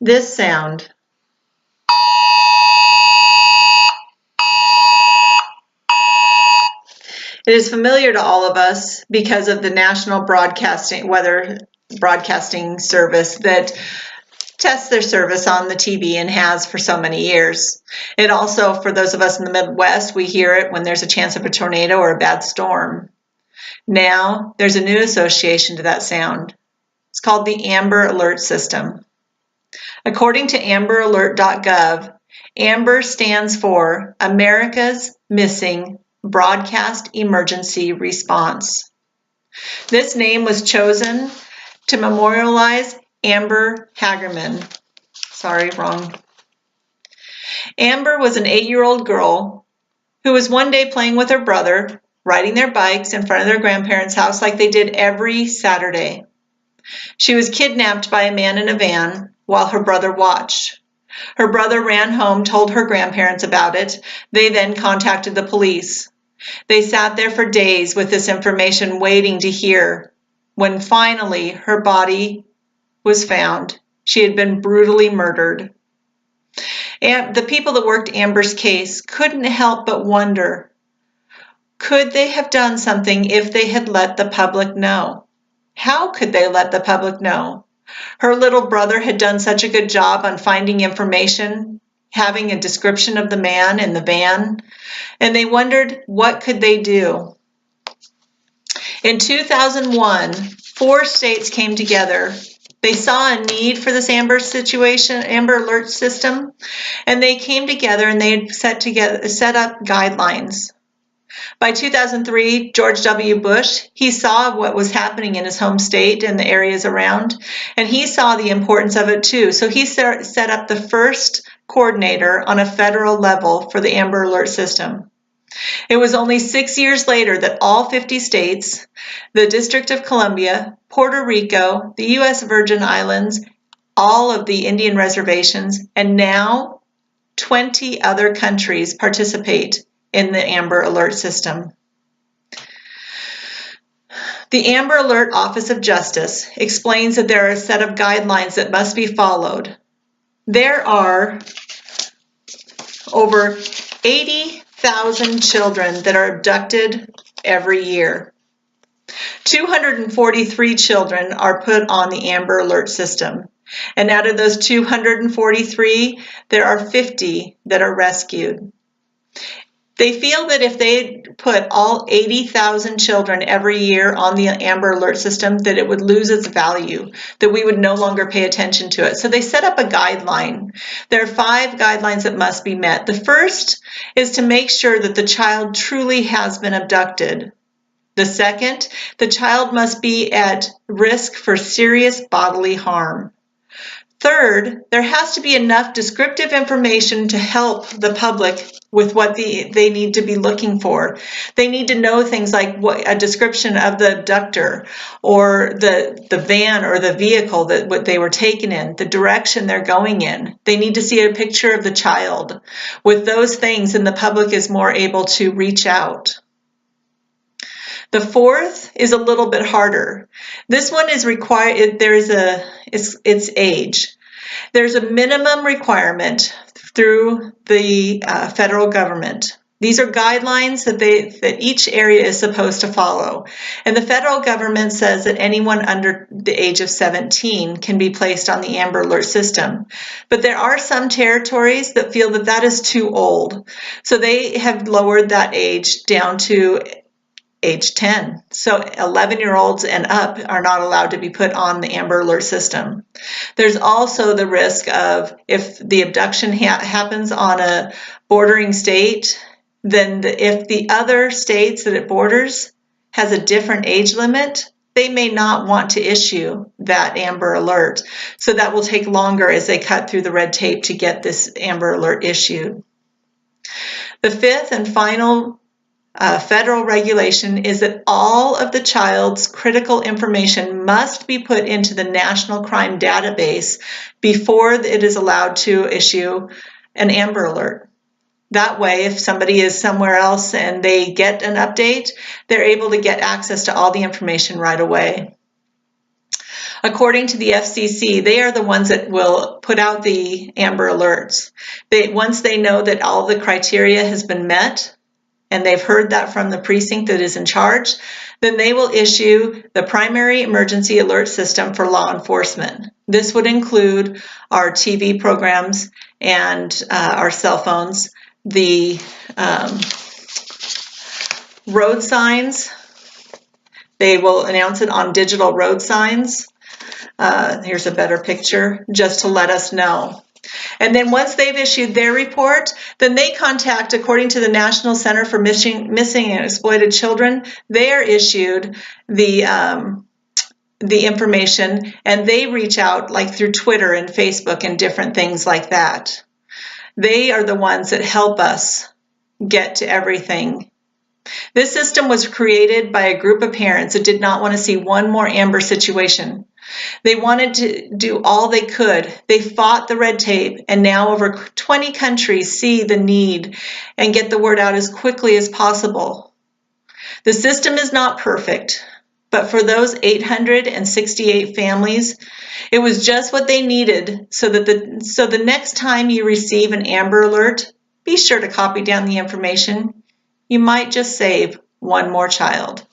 This sound it is familiar to all of us because of the National Weather Broadcasting Service that tests their service on the TV and has for so many years. It also, for those of us in the Midwest, we hear it when there's a chance of a tornado or a bad storm. Now, there's a new association to that sound. It's called the Amber Alert System. According to amberalert.gov, AMBER stands for America's Missing Broadcast Emergency Response. This name was chosen to memorialize Amber Hagerman. Sorry, wrong. Amber was an 8-year-old girl who was one day playing with her brother, riding their bikes in front of their grandparents' house like they did every Saturday. She was kidnapped by a man in a van while her brother watched. Her brother ran home, told her grandparents about it. They then contacted the police. They sat there for days with this information waiting to hear. When finally her body was found, she had been brutally murdered. And the people that worked Amber's case couldn't help but wonder, could they have done something if they had let the public know? How could they let the public know? Her little brother had done such a good job on finding information, having a description of the man in the van, and they wondered, what could they do? In 2001, 4 states came together. They saw a need for this Amber Alert system, and they came together and they set up guidelines. By 2003, George W. Bush, he saw what was happening in his home state and the areas around, and he saw the importance of it too. So he set up the first coordinator on a federal level for the Amber Alert system. It was only 6 years later that all 50 states, the District of Columbia, Puerto Rico, the U.S. Virgin Islands, all of the Indian reservations, and now 20 other countries participate in the Amber Alert system. The Amber Alert Office of Justice explains that there are a set of guidelines that must be followed. There are over 80,000 children that are abducted every year. 243 children are put on the Amber Alert system. And out of those 243, there are 50 that are rescued. They feel that if they put all 80,000 children every year on the Amber Alert system, that it would lose its value, that we would no longer pay attention to it. So they set up a guideline. There are 5 guidelines that must be met. The first is to make sure that the child truly has been abducted. The second, the child must be at risk for serious bodily harm. Third, there has to be enough descriptive information to help the public with what they need to be looking for. They need to know things like a description of the abductor or the van or the vehicle that what they were taken in, the direction they're going in. They need to see a picture of the child. With those things, and the public is more able to reach out. The fourth is a little bit harder. This one is required, it's age. There's a minimum requirement through the federal government. These are guidelines that each area is supposed to follow. And the federal government says that anyone under the age of 17 can be placed on the Amber Alert system. But there are some territories that feel that that is too old. So they have lowered that age down to age 10. So 11-year-olds and up are not allowed to be put on the Amber Alert system. There's also the risk of if the abduction happens on a bordering state, then if the other states that it borders has a different age limit, they may not want to issue that Amber Alert. So that will take longer as they cut through the red tape to get this Amber Alert issued. The fifth and final federal regulation is that all of the child's critical information must be put into the National Crime Database before it is allowed to issue an Amber Alert. That way, if somebody is somewhere else and they get an update, they're able to get access to all the information right away. According to the FCC, they are the ones that will put out the Amber Alerts. Once they know that all the criteria has been met, and they've heard that from the precinct that is in charge, then they will issue the primary emergency alert system for law enforcement. This would include our TV programs and our cell phones, the road signs. They will announce it on digital road signs. Here's a better picture, just to let us know. And then once they've issued their report, then they contact, according to the National Center for Missing and Exploited Children, they are issued the information, and they reach out like through Twitter and Facebook and different things like that. They are the ones that help us get to everything. This system was created by a group of parents that did not want to see one more Amber situation. They wanted to do all they could. They fought the red tape, and now over 20 countries see the need and get the word out as quickly as possible. The system is not perfect, but for those 868 families, it was just what they needed so the next time you receive an Amber Alert, be sure to copy down the information. You might just save one more child.